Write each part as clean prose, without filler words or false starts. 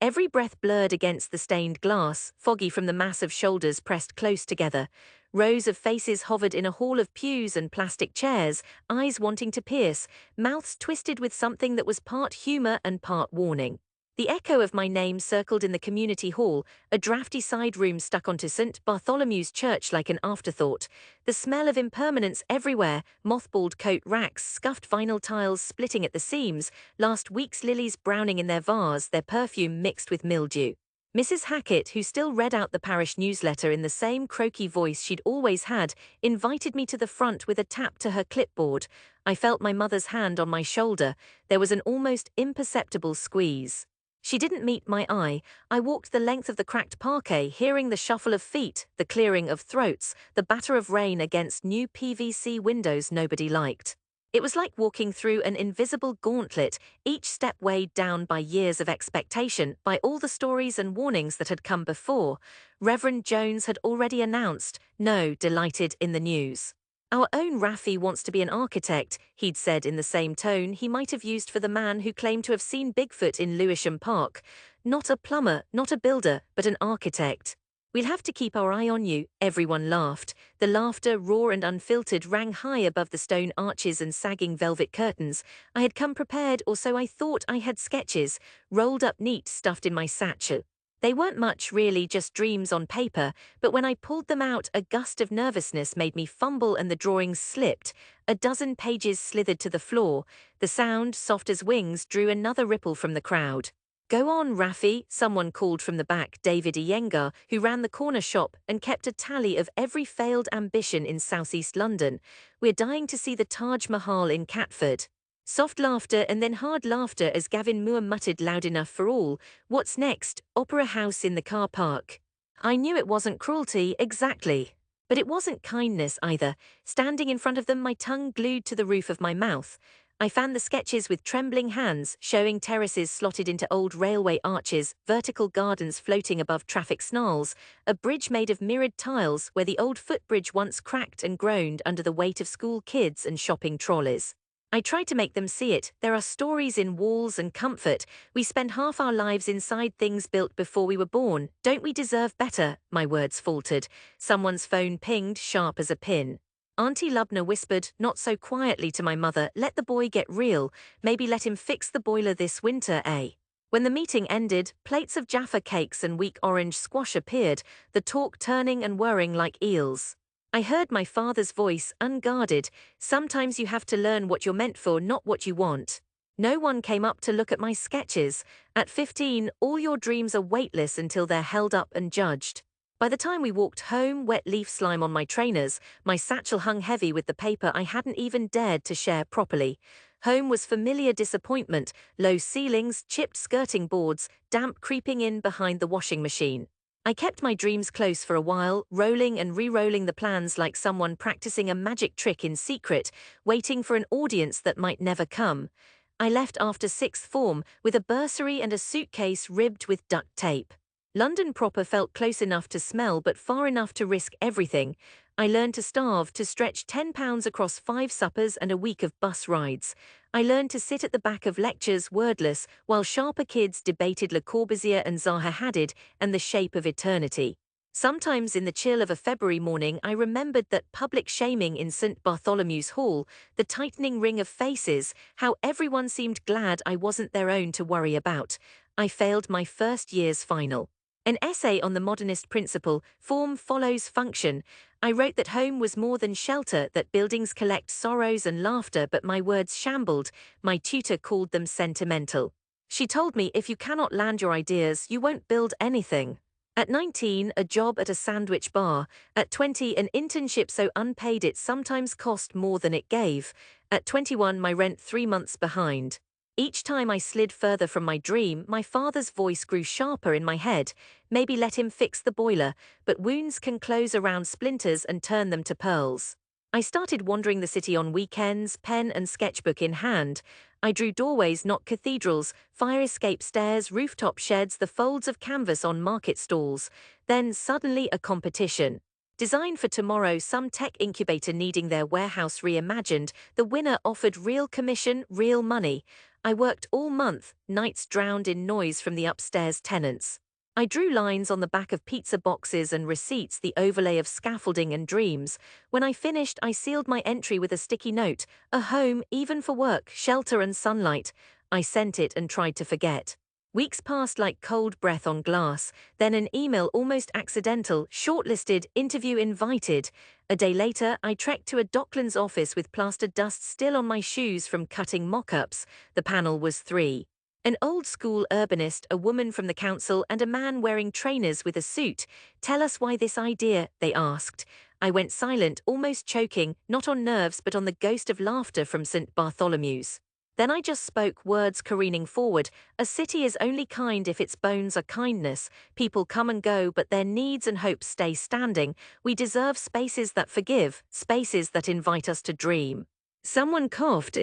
Every breath blurred against the stained glass, foggy from the mass of shoulders pressed close together. Rows of faces hovered in a hall of pews and plastic chairs, eyes wanting to pierce, mouths twisted with something that was part humor and part warning. The echo of my name circled in the community hall, a draughty side room stuck onto St. Bartholomew's church like an afterthought. The smell of impermanence everywhere, mothballed coat racks, scuffed vinyl tiles splitting at the seams, last week's lilies browning in their vase, their perfume mixed with mildew. Mrs. Hackett, who still read out the parish newsletter in the same croaky voice she'd always had, invited me to the front with a tap to her clipboard. I felt my mother's hand on my shoulder. There was an almost imperceptible squeeze. She didn't meet my eye. I walked the length of the cracked parquet, hearing the shuffle of feet, the clearing of throats, the batter of rain against new PVC windows nobody liked. It was like walking through an invisible gauntlet, each step weighed down by years of expectation, by all the stories and warnings that had come before. Reverend Jones had already announced, no, delighted in the news. Our own Raffi wants to be an architect, he'd said in the same tone he might have used for the man who claimed to have seen Bigfoot in Lewisham Park. Not a plumber, not a builder, but an architect. We'll have to keep our eye on you, everyone laughed. The laughter, raw and unfiltered, rang high above the stone arches and sagging velvet curtains. I had come prepared, or so I thought. I had sketches, rolled up neat, stuffed in my satchel. They weren't much, really, just dreams on paper, but when I pulled them out, a gust of nervousness made me fumble and the drawings slipped. A dozen pages slithered to the floor. The sound, soft as wings, drew another ripple from the crowd. Go on, Raffi, someone called from the back. David Iyengar, who ran the corner shop and kept a tally of every failed ambition in southeast London. We're dying to see the Taj Mahal in Catford. Soft laughter and then hard laughter as Gavin Moore muttered loud enough for all. What's next? Opera house in the car park. I knew it wasn't cruelty, exactly. But it wasn't kindness either. Standing in front of them, my tongue glued to the roof of my mouth. I fanned the sketches with trembling hands, showing terraces slotted into old railway arches, vertical gardens floating above traffic snarls, a bridge made of mirrored tiles where the old footbridge once cracked and groaned under the weight of school kids and shopping trolleys. I tried to make them see it. There are stories in walls and comfort. We spend half our lives inside things built before we were born. Don't we deserve better? My words faltered. Someone's phone pinged, sharp as a pin. Auntie Lubna whispered, not so quietly, to my mother, let the boy get real. Maybe let him fix the boiler this winter, eh? When the meeting ended, plates of Jaffa cakes and weak orange squash appeared, the talk turning and whirring like eels. I heard my father's voice, unguarded. Sometimes you have to learn what you're meant for, not what you want. No one came up to look at my sketches. At 15, all your dreams are weightless until they're held up and judged. By the time we walked home, wet leaf slime on my trainers, my satchel hung heavy with the paper I hadn't even dared to share properly. Home was familiar disappointment, low ceilings, chipped skirting boards, damp creeping in behind the washing machine. I kept my dreams close for a while, rolling and re-rolling the plans like someone practicing a magic trick in secret, waiting for an audience that might never come. I left after sixth form with a bursary and a suitcase ribbed with duct tape. London proper felt close enough to smell but far enough to risk everything. I learned to starve, to stretch £10 across 5 suppers and a week of bus rides. I learned to sit at the back of lectures wordless while sharper kids debated Le Corbusier and Zaha Hadid and the shape of eternity. Sometimes in the chill of a February morning I remembered that public shaming in St. Bartholomew's Hall, the tightening ring of faces, how everyone seemed glad I wasn't their own to worry about. I failed my first year's final. An essay on the modernist principle, form follows function. I wrote that home was more than shelter, that buildings collect sorrows and laughter, but my words shambled. My tutor called them sentimental. She told me if you cannot land your ideas, you won't build anything. At 19, a job at a sandwich bar. At 20, an internship so unpaid it sometimes cost more than it gave. At 21, my rent 3 months behind. Each time I slid further from my dream, my father's voice grew sharper in my head. Maybe let him fix the boiler, but wounds can close around splinters and turn them to pearls. I started wandering the city on weekends, pen and sketchbook in hand. I drew doorways, not cathedrals, fire escape stairs, rooftop sheds, the folds of canvas on market stalls. Then suddenly a competition. Design for tomorrow, some tech incubator needing their warehouse reimagined. The winner offered real commission, real money. I worked all month, nights drowned in noise from the upstairs tenants. I drew lines on the back of pizza boxes and receipts, the overlay of scaffolding and dreams. When I finished, I sealed my entry with a sticky note, a home, even for work, shelter and sunlight. I sent it and tried to forget. Weeks passed like cold breath on glass, then an email almost accidental, shortlisted, interview invited. A day later, I trekked to a Docklands office with plaster dust still on my shoes from cutting mock-ups. The panel was three. An old-school urbanist, a woman from the council, and a man wearing trainers with a suit. "Tell us why this idea," they asked. I went silent, almost choking, not on nerves but on the ghost of laughter from St. Bartholomew's. Then I just spoke, words careening forward. A city is only kind if its bones are kindness. People come and go, but their needs and hopes stay standing. We deserve spaces that forgive, spaces that invite us to dream. Someone coughed.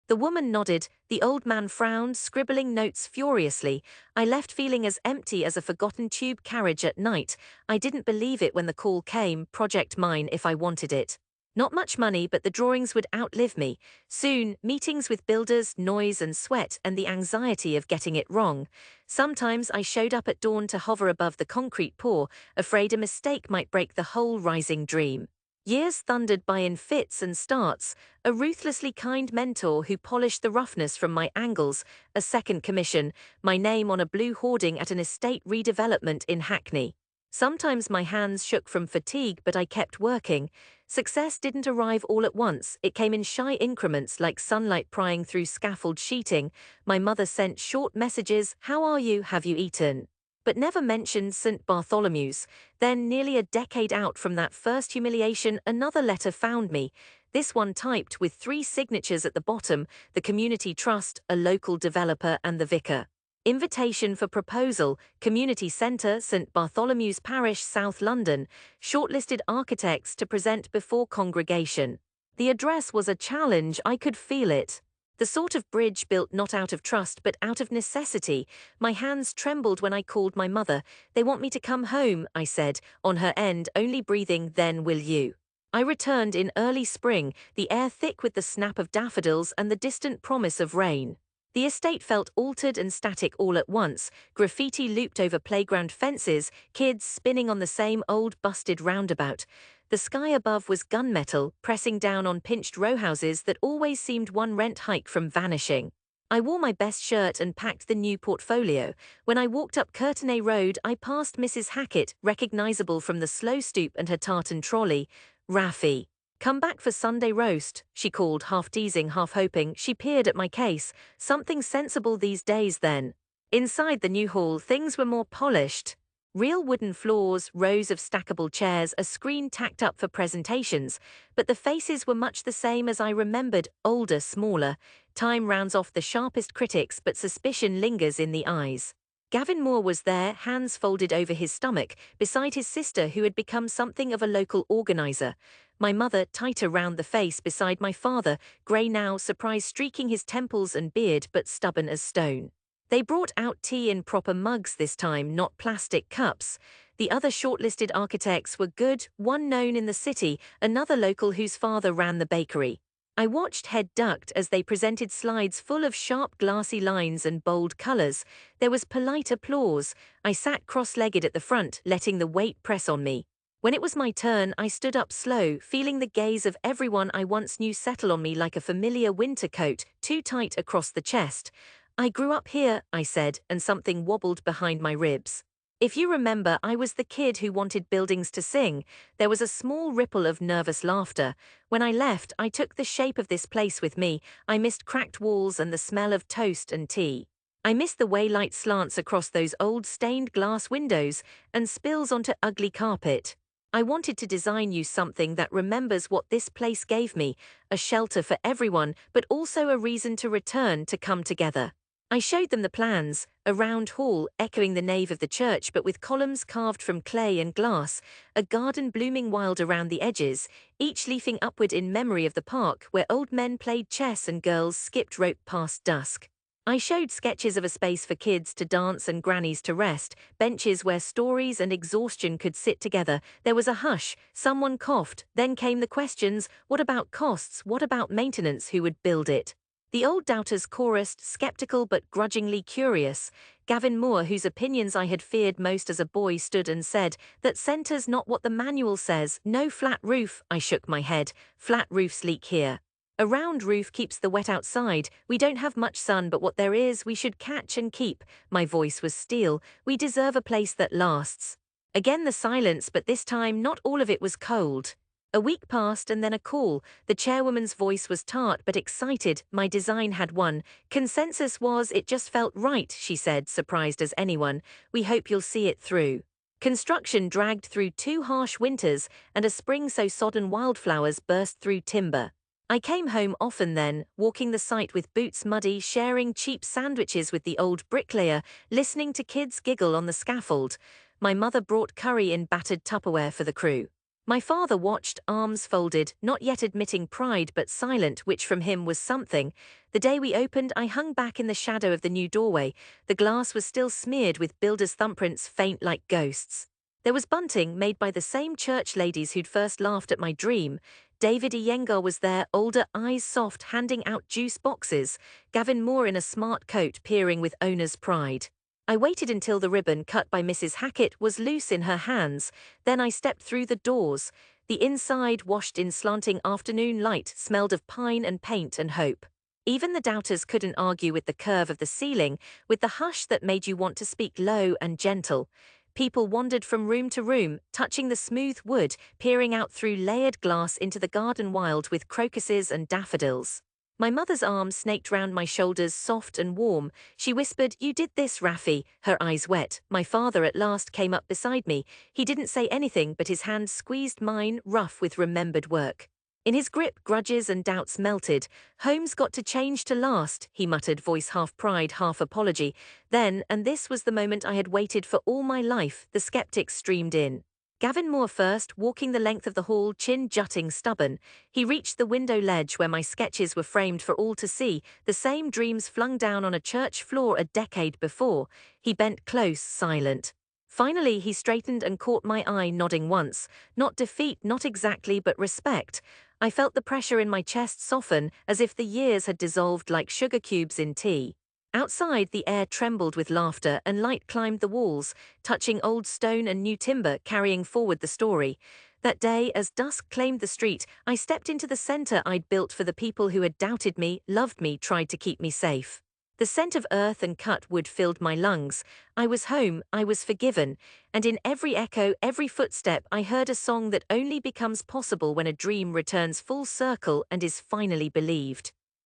The woman nodded, the old man frowned, scribbling notes furiously. I left feeling as empty as a forgotten tube carriage at night. I didn't believe it when the call came, project mine if I wanted it. Not much money, but the drawings would outlive me. Soon, meetings with builders, noise and sweat, and the anxiety of getting it wrong. Sometimes I showed up at dawn to hover above the concrete pour, afraid a mistake might break the whole rising dream. Years thundered by in fits and starts, a ruthlessly kind mentor who polished the roughness from my angles, a second commission, my name on a blue hoarding at an estate redevelopment in Hackney. Sometimes my hands shook from fatigue, but I kept working. Success didn't arrive all at once, it came in shy increments like sunlight prying through scaffold sheeting. My mother sent short messages, "How are you? Have you eaten?" But never mentioned St. Bartholomew's. Then, nearly a decade out from that first humiliation, another letter found me. This one typed with 3 signatures at the bottom, the Community Trust, a local developer and the vicar. Invitation for proposal, Community Centre, St. Bartholomew's Parish, South London. Shortlisted architects to present before congregation. The address was a challenge, I could feel it. The sort of bridge built not out of trust but out of necessity. My hands trembled when I called my mother. "They want me to come home," I said, on her end, only breathing, "Then will you?" I returned in early spring, the air thick with the snap of daffodils and the distant promise of rain. The estate felt altered and static all at once, graffiti looped over playground fences, kids spinning on the same old busted roundabout. The sky above was gunmetal, pressing down on pinched rowhouses that always seemed one rent hike from vanishing. I wore my best shirt and packed the new portfolio. When I walked up Courtenay Road, I passed Mrs. Hackett, recognizable from the slow stoop and her tartan trolley. "Raffi, come back for Sunday roast," she called, half teasing, half hoping. She peered at my case. Something sensible these days then. Inside the new hall, things were more polished. Real wooden floors, rows of stackable chairs, a screen tacked up for presentations. But the faces were much the same as I remembered, older, smaller. Time rounds off the sharpest critics, but suspicion lingers in the eyes. Gavin Moore was there, hands folded over his stomach, beside his sister who had become something of a local organizer. My mother, tighter round the face, beside my father, grey now, surprise streaking his temples and beard, but stubborn as stone. They brought out tea in proper mugs this time, not plastic cups. The other shortlisted architects were good, one known in the city, another local whose father ran the bakery. I watched head ducked as they presented slides full of sharp glassy lines and bold colors. There was polite applause. I sat cross-legged at the front, letting the weight press on me. When it was my turn, I stood up slow, feeling the gaze of everyone I once knew settle on me like a familiar winter coat, too tight across the chest. "I grew up here," I said, and something wobbled behind my ribs. "If you remember, I was the kid who wanted buildings to sing." There was a small ripple of nervous laughter. When I left, I took the shape of this place with me. I missed cracked walls and the smell of toast and tea. I missed the way light slants across those old stained glass windows and spills onto ugly carpet. I wanted to design you something that remembers what this place gave me, a shelter for everyone, but also a reason to return, to come together. I showed them the plans, a round hall echoing the nave of the church but with columns carved from clay and glass, a garden blooming wild around the edges, each leafing upward in memory of the park where old men played chess and girls skipped rope past dusk. I showed sketches of a space for kids to dance and grannies to rest, benches where stories and exhaustion could sit together. There was a hush, someone coughed, then came the questions: what about costs, what about maintenance, who would build it? The old doubters chorused, skeptical but grudgingly curious. Gavin Moore, whose opinions I had feared most as a boy, stood and said, "That centre's not what the manual says. No flat roof." I shook my head. "Flat roofs leak here. A round roof keeps the wet outside. We don't have much sun, but what there is, we should catch and keep." My voice was steel. "We deserve a place that lasts." Again the silence, but this time not all of it was cold. A week passed and then a call. The chairwoman's voice was tart but excited. My design had won. Consensus was it just felt right, she said, surprised as anyone. "We hope you'll see it through." Construction dragged through 2 harsh winters, and a spring so sodden wildflowers burst through timber. I came home often then, walking the site with boots muddy, sharing cheap sandwiches with the old bricklayer, listening to kids giggle on the scaffold. My mother brought curry in battered Tupperware for the crew. My father watched, arms folded, not yet admitting pride but silent, which from him was something. The day we opened, I hung back in the shadow of the new doorway. The glass was still smeared with builders' thumbprints, faint like ghosts. There was bunting made by the same church ladies who'd first laughed at my dream. David Iyengar was there, older, eyes soft, handing out juice boxes. Gavin Moore in a smart coat, peering with owner's pride. I waited until the ribbon cut by Mrs. Hackett was loose in her hands. Then I stepped through the doors. The inside, washed in slanting afternoon light, smelled of pine and paint and hope. Even the doubters couldn't argue with the curve of the ceiling, with the hush that made you want to speak low and gentle. People wandered from room to room, touching the smooth wood, peering out through layered glass into the garden wild with crocuses and daffodils. My mother's arm snaked round my shoulders, soft and warm. She whispered, "You did this, Raffi," her eyes wet. My father at last came up beside me. He didn't say anything, but his hand squeezed mine, rough with remembered work. In his grip, grudges and doubts melted. "Home's got to change to last," he muttered, voice half pride, half apology. Then, and this was the moment I had waited for all my life, the skeptics streamed in. Gavin Moore first, walking the length of the hall, chin jutting, stubborn. He reached the window ledge where my sketches were framed for all to see, the same dreams flung down on a church floor a decade before. He bent close, silent. Finally, he straightened and caught my eye, nodding once. Not defeat, not exactly, but respect. I felt the pressure in my chest soften, as if the years had dissolved like sugar cubes in tea. Outside, the air trembled with laughter and light climbed the walls, touching old stone and new timber, carrying forward the story. That day, as dusk claimed the street, I stepped into the center I'd built for the people who had doubted me, loved me, tried to keep me safe. The scent of earth and cut wood filled my lungs. I was home, I was forgiven, and in every echo, every footstep, I heard a song that only becomes possible when a dream returns full circle and is finally believed.